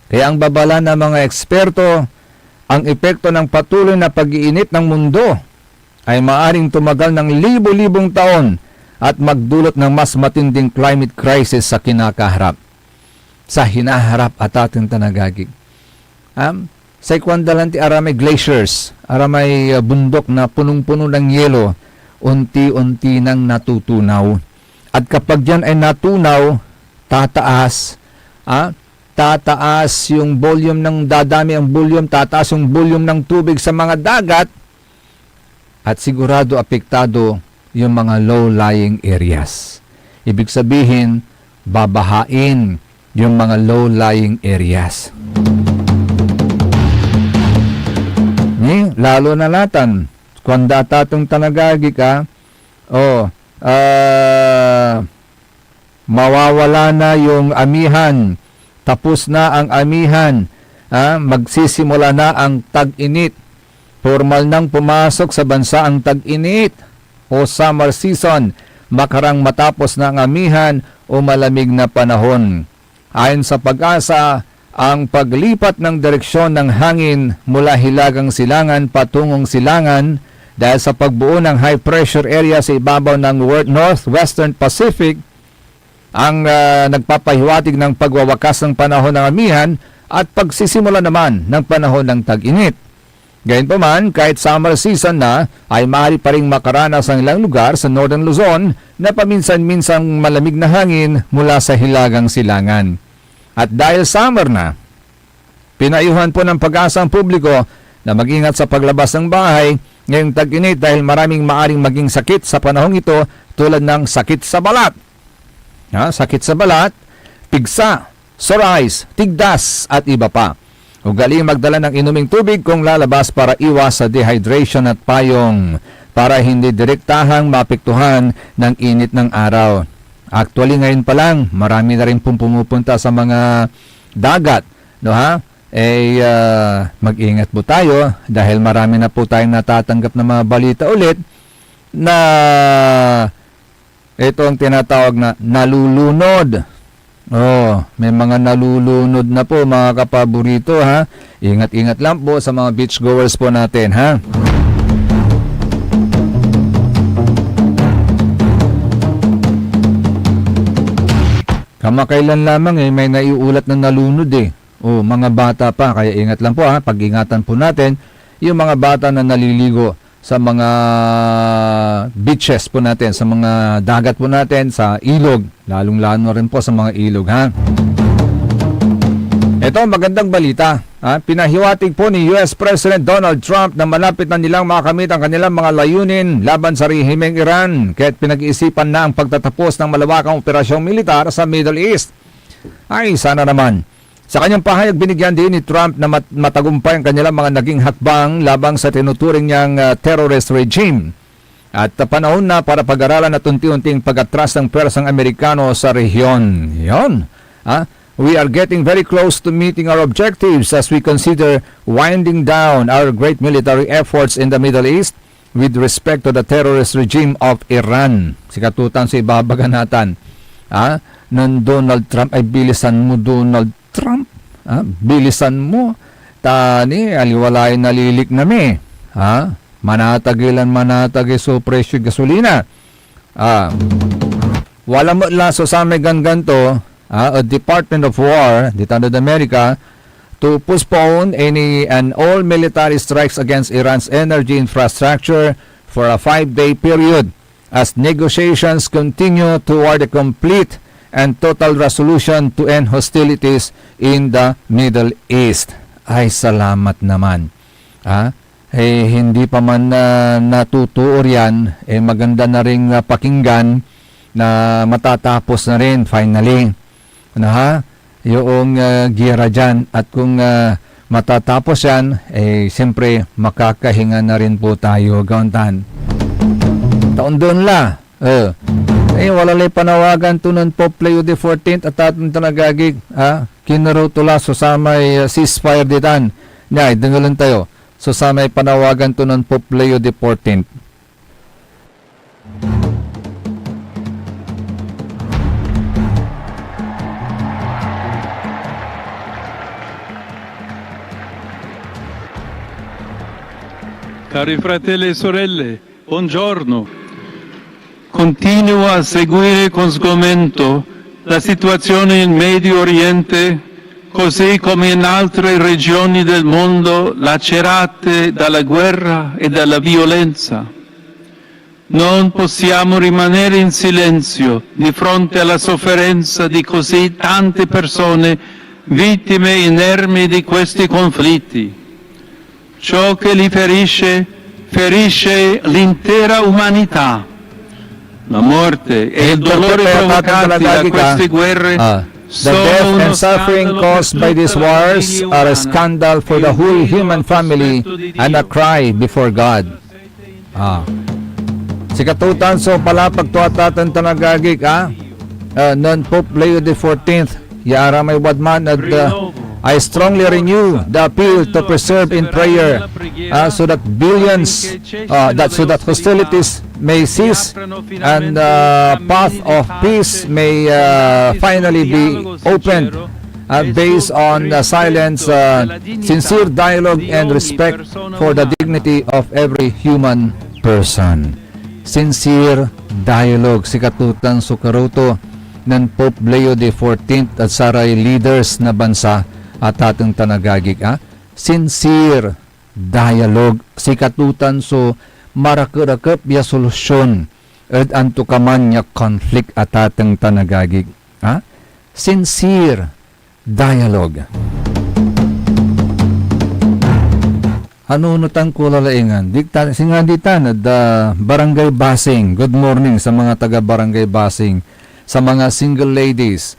Kaya ang babala ng mga eksperto, ang epekto ng patuloy na pag-iinit ng mundo ay maaring tumagal ng libo-libong taon at magdulot ng mas matinding climate crisis sa kinakaharap. Sa hinaharap at ating tanagagig. Sa ikwandalanti aramay glaciers, aramay bundok na punong-puno ng yelo, unti-unti nang natutunaw. At kapag yan ay natunaw, tataas yung volume ng dadami ang volume, tataas yung volume ng tubig sa mga dagat at sigurado apektado yung mga low-lying areas. Ibig sabihin, babahain yung mga low-lying areas. Lalo na latan, kwanda tatong tanagagi ka, mawawala na yung amihan, tapos na ang amihan, magsisimula na ang tag-init, formal nang pumasok sa bansa ang tag-init o summer season, makarang matapos na ang amihan o malamig na panahon. Ayon sa Pag-asa, ang paglipat ng direksyon ng hangin mula hilagang silangan patungong silangan dahil sa pagbuo ng high pressure area sa ibabaw ng Northwestern Pacific ang nagpapahiwatig ng pagwawakas ng panahon ng amihan at pagsisimula naman ng panahon ng tag-init. Gayunpaman, kahit summer season na, ay maaari pa rin makaranas ang ilang lugar sa Northern Luzon na paminsan-minsang malamig na hangin mula sa hilagang silangan. At dahil summer na, pinayuhan po ng Pag-asa ang publiko na mag-ingat sa paglabas ng bahay ngayong tag-init dahil maraming maaring maging sakit sa panahong ito tulad ng sakit sa balat. Sakit sa balat, pigsa, sore eyes, tigdas at iba pa. Ugaling magdala ng inuming tubig kung lalabas para iwas sa dehydration at payong para hindi direktahang maapektuhan ng init ng araw. Actually ngayon pa lang, marami na rin pumupunta sa mga dagat, no ha? Mag-ingat po tayo dahil marami na po tayong natatanggap na mga balita ulit na ito ang tinatawag na nalulunod. May mga nalulunod na po mga kapaborito ha. Ingat-ingat lang po sa mga beachgoers po natin ha. Kamakailan lamang may naiulat na nalunod mga bata pa, kaya ingat lang po ha. Pag-ingatan po natin yung mga bata na naliligo sa mga beaches po natin, sa mga dagat po natin, sa ilog, lalong-lalo rin po sa mga ilog ha. Ito magandang balita. Pinahiwatig po ni US President Donald Trump na malapit na nilang makamit ang kanilang mga layunin laban sa rehimeng Iran, kaya't pinag-iisipan na ang pagtatapos ng malawakang operasyong militar sa Middle East. Ay, sana naman. Sa kanyang pahayag, binigyan din ni Trump na matagumpay ang kanilang mga naging hakbang labang sa tinuturing niyang terrorist regime. At panahon na para pag-aralan at unti-unting pag-atras ng pwersang Amerikano sa rehiyon. Yon. We are getting very close to meeting our objectives as we consider winding down our great military efforts in the Middle East with respect to the terrorist regime of Iran. Sikatutan sa ibabaganatan. Nung Donald Trump ay bilisan mo Donald Trump, bilisan mo, tani, aliwalain nalilik nami, manatagilan so presyo gasolina, wala mo laso sa may ganto, a Department of War, dito sa Amerika, to postpone any and all military strikes against Iran's energy infrastructure for a 5-day period as negotiations continue toward a complete and total resolution to end hostilities in the Middle East. Ay, salamat naman. Hindi pa man natutuor yan, maganda na rin pakinggan na matatapos na rin finally. Yung gira dyan. At kung matatapos yan, siyempre makakahinga na rin po tayo. Gauntan. Taon doon la. Walalay panawagan to nun Pope Leo the 14th at atong tanagagig kinaro tula so sa may ceasefire ditan niya dengalan tayo so sa may panawagan to nun Pope Leo the 14th. Cari fratelli e sorelle, buongiorno. Continuo a seguire con sgomento la situazione in Medio Oriente, così come in altre regioni del mondo lacerate dalla guerra e dalla violenza. Non possiamo rimanere in silenzio di fronte alla sofferenza di così tante persone vittime inermi di questi conflitti. Ciò che li ferisce, ferisce l'intera umanità. La morte e il dolore provocati da queste guerre the death and suffering caused by these wars are a scandal for the whole human family and a cry before God. Sikatutan so pala pagtuatatan tanagagik non Pope Leo the 14th yara may wadman at I strongly renew the appeal to preserve in prayer so that so that hostilities may cease and path of peace may finally be opened based on silence, sincere dialogue, and respect for the dignity of every human person. Sincere dialogue, sikatutan sukaruto ng Pope Leo the 14th at saray leaders na bansa at atong tanagagik. Sincere dialogue sikatutan so marakerakep ya solusyon ed anto kaman ya conflict atateng tanagagig. Sincere dialogue. Ano nutan ko lalaingan? Singa ditan at Barangay Basing. Good morning sa mga taga Barangay Basing. Sa mga single ladies.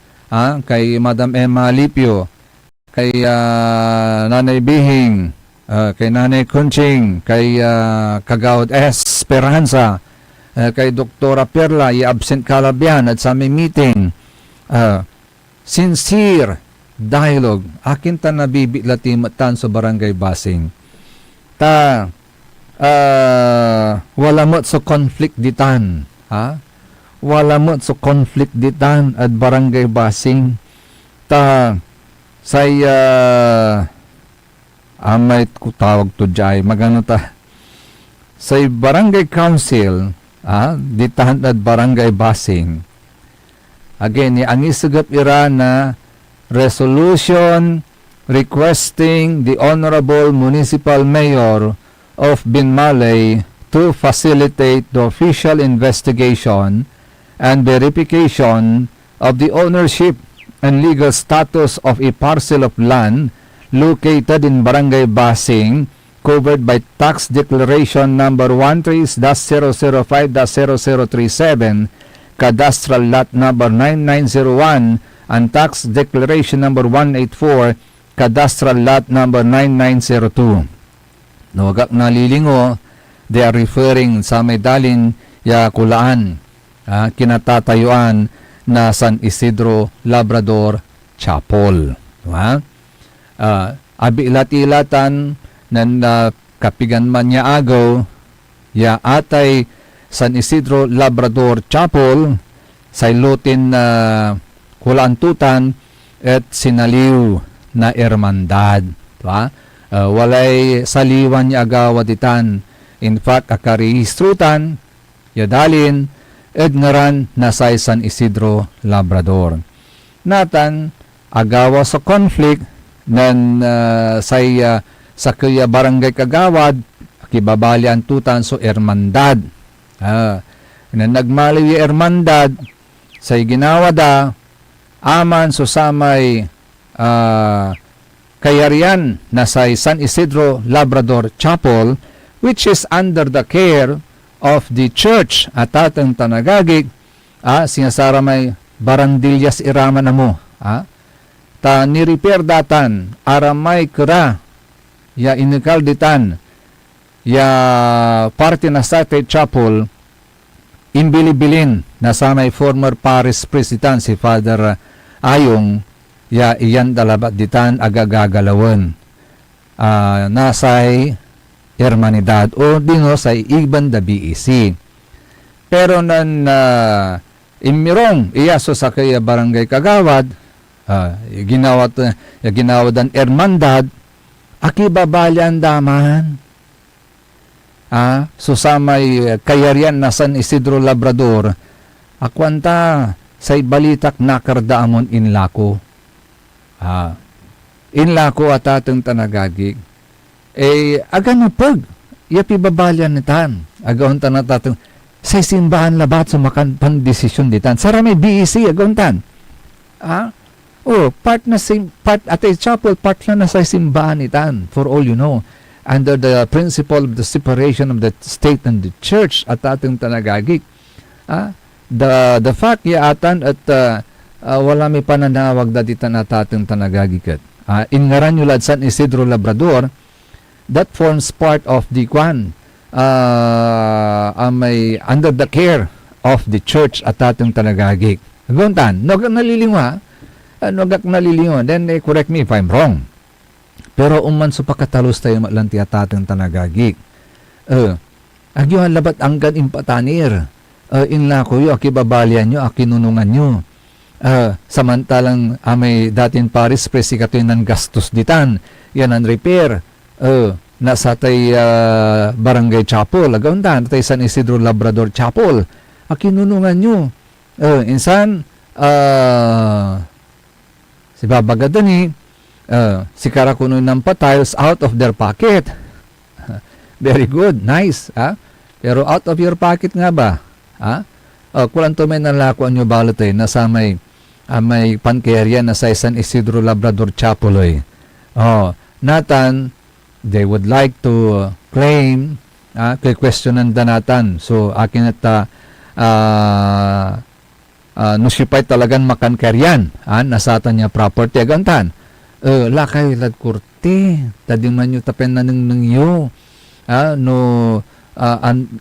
Kay Madam Emma Lipio. Kay Nanay Bihing. Kay Nanay Kunching. Kay Kagawad S. Esperanza. Kay Doktora Perla. I-absent Calabyan at sa aming meeting. Sincere dialogue. Akin ta nabibilatimatan sa Barangay Basing. Wala mo sa conflict ditan. Wala mo sa conflict ditan at Barangay Basing. Say amay ko tawag to jay magano ta say Barangay Council ditan at Barangay Basing. Again, ang isagap ira na resolution requesting the Honorable Municipal Mayor of Binmalay to facilitate the official investigation and verification of the ownership and legal status of a parcel of land located in Barangay Basing, covered by Tax Declaration number 13-005-0037, Cadastral Lot number 9901, and Tax Declaration number 184, Cadastral Lot number 9902. Wagak nalilingo, they are referring sa may dalin ya kulaan, kinatatayuan na San Isidro Labrador Chapel. Abi-ilat-ilatan nan kapigan man niya agaw, ya atay San Isidro Labrador Chapel, sa ilutin na kulaan tutan at sinaliw na ermandad. Walay saliwan niya agawa ditan. In fact, akarihistrutan, yadalin, edngaran na sa San Isidro Labrador. Natan, agawa sa conflict, nan sa kaya barangay kagawad, kibabali ang tutan so ermandad. Nagmaliw yung ermandad, sa ginawa da, aman so samay kayarian na sa San Isidro Labrador Chapel, which is under the care of the church at atang tanagagig, sinasara may barandillas irama na mo. Ta ni-repair datan, aramay kera, ya inikal ditan, ya parte na sa chapel, imbilibilin na sa may former parish president si Father Ayong, ya iyan dalabat ditan agagagalawan nasay hermanidad o dino sa iban da BEC. Pero nan imirong iyaso sa kaya barangay kagawad, ginawa dan hermandad, akibabalyan daman. Susamay kayarian na San Isidro Labrador, akwanta say balitak nakardaamon inlako. Inlako at atong tanagagig. Aga na pag, yapi babalyan nitan. Agawon tan at atong, say simbahan labat sa makan pandesisyon ditan. Sara may BEC, agawon tan. Part at a chapel, part na sa simbahan nitan, for all you know. Under the principle of the separation of the state and the church at atong tanagagig. The fact yaatan at wala may pananawag daditan at atong tanagagikat. Ingaran nyo lad San Isidro Labrador, that forms part of the under the care of the church at atong tanagagig. Guntan, nogak nalilingwa, then correct me if I'm wrong. Pero uman so pakatalos tayo malanti at atong tanagagig. Agyuhan labat anggan impatanir. Inla ko yung akibabalian nyo, akinunungan nyo. Samantalang may datin paris presikatoy ng gastos ditan. Yan ang repair. Nasa tay Barangay Chapel. Agaundan, tay San Isidro Labrador Chapel. Akinunungan nyo. Insan, si babagadan si karakunoy ng patiles out of their pocket. Very good, nice. Pero out of your pocket nga ba? Kulang to may nalako nyo balot nasa may pankerya na sa San Isidro Labrador Chapel. Nathan, they would like to claim, kay questionan da natan. So, akin at nusipay talagang makankeryan, nasatan niya property. Agantan, lakay lad kurti, tadi man nyo tapen na nyo,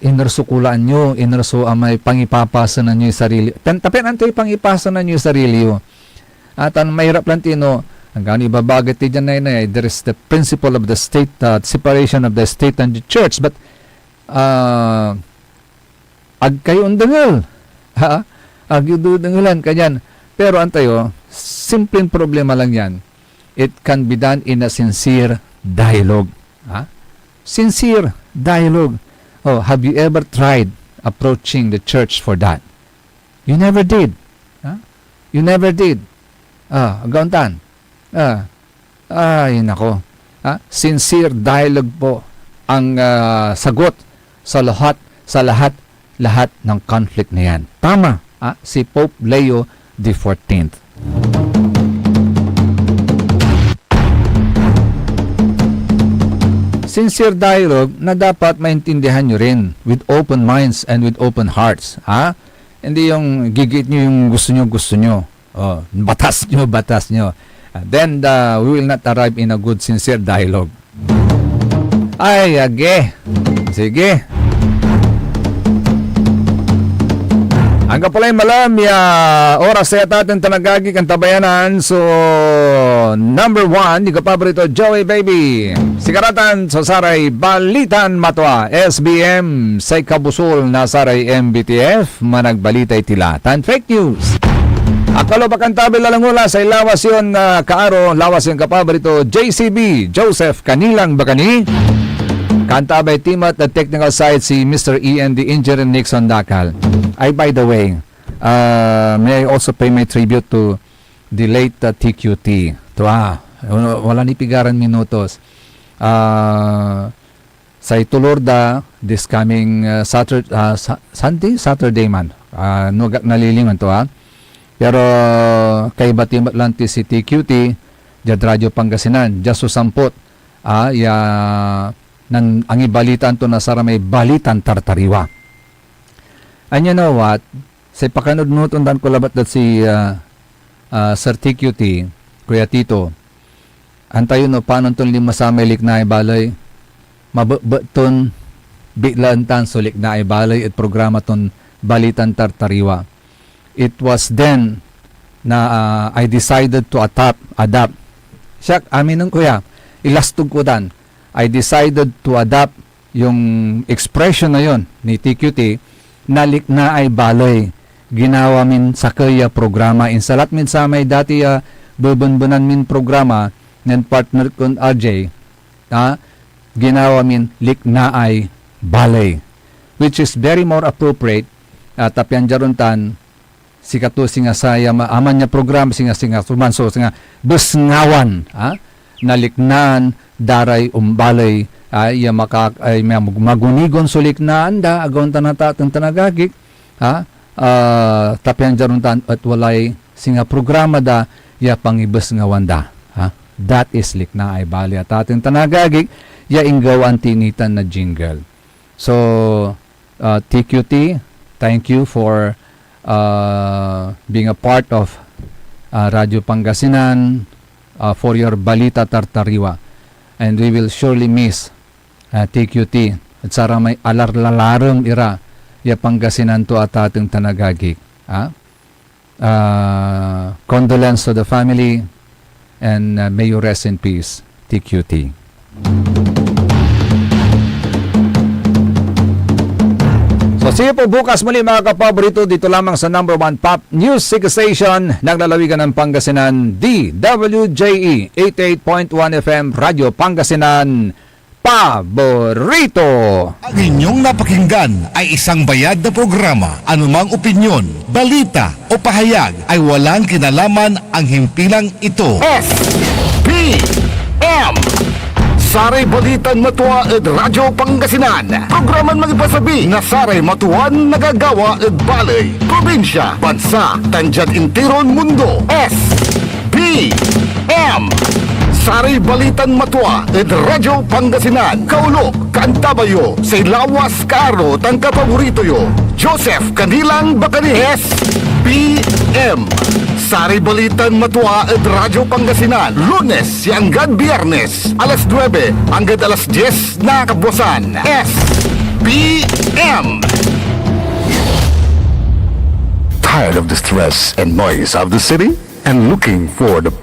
inarsukulaan nyo, amay pangipapasa na nyo yung sarili. Tapen antoy pangipasa na nyo yung sarili. At mahirap lang tino, hanggang ibabagat dyan na there is the principle of the state, separation of the state and the church. But, ag kayo undangal. Ag yududangalan kanyan. Pero antayo, simpleng problema lang yan. It can be done in a sincere dialogue. Sincere dialogue. Have you ever tried approaching the church for that? You never did. You never did. Agauntan. Ay, nako. Sincere dialogue po ang sagot sa lahat ng conflict na yan. Tama. Si Pope Leo XIV. Sincere dialogue na dapat maintindihan nyo rin with open minds and with open hearts. Hindi yung gigit nyo yung gusto nyo. Batas nyo. Then we will not arrive in a good sincere dialogue. Ay, age. Sige. Ang kapalay malam, oras sa atin tanagagi kang tabayanan. So, number 1, di ka paborito, Joey Baby. Sikaratan sa saray Balitan Matwa, SBM, say Kabusol na saray MBTF, managbalitay tilatan. Fake news. Akalo bakang tabi lalangula sa lawas yun kaaro, lawas yung kapaborito, JCB, Joseph Kanilang Bakani. Kantabay team at the technical side si Mr. Ian, the engineer Nixon Dakal. By the way, may I also pay my tribute to the late TQT. Wala ni pigaran minutos. Sa Itulorda, this coming Saturday man. Nalilingan to Pero kay batimat lang ti si TQT, Jad Radio Pangasinan, Jaso Sampot, ang ibalitan to na sara may balitan tartariwa. And you know what? Sa pakanod-nuton dan ko labat dat si Sir TQT, Kuya Tito, antayo no panon ton lima sa may likna balay, mabaton biglaan tan sulik na balay at programa ton balitan tartariwa. It was then na I decided to adapt. Siya, amin ng kuya, ilastog ko dan. I decided to adapt yung expression na yon ni TQT na likna ay balay. Ginawa min sa kaya programa. Insalat min sa may dati bubunbunan min programa ng partner kon RJ. Ginawa min likna ay balay. Which is very more appropriate. Tapyan jaruntan sikatu singa saya aman niya program singa sumanso singa besngawan naliknaan daray umbalay ay magunigon suliknaan da agon tanata tanagagik tapyan jaruntan at walay singa programa da ya pangibes ngawan da that is likna ay bali at ating tanagagik ya inggawan tinitan na jingle. So TQT, thank you for being a part of Radio Pangasinan, for your balita tartariwa, and we will surely miss TQT at sara may alarlalarong ira ya Pangasinan to at ating tanagagik. Condolence to the family and may you rest in peace, TQT. So see you po bukas muli mga kapaborito dito lamang sa number 1 pop news station ng lalawigan ng Pangasinan, DWJE 88.1 FM Radio Pangasinan, paborito. Ang inyong napakinggan ay isang bayad na programa. Anumang opinyon, balita o pahayag ay walang kinalaman ang himpilang ito. SPM Saray Balitan Matua ed Radyo Pangasinan. Programan magipasabi na Saray Matuan nagagawa ed balay. Probinsya, bansa, tanjad intiron mundo. SBM. Saray Balitan Matua ed Radyo Pangasinan. Kaulok, Kantabayo, say lawas karo tang kapaborito yo. Joseph Kanilang Bacanihes, PM. Saray Balitan Matua ed Radyo Pangasinan. Lunes hanggang Biyernes, alas 9 hanggang alas 10 na kabuwasan. SBM. Tired of the stress and noise of the city? And looking for the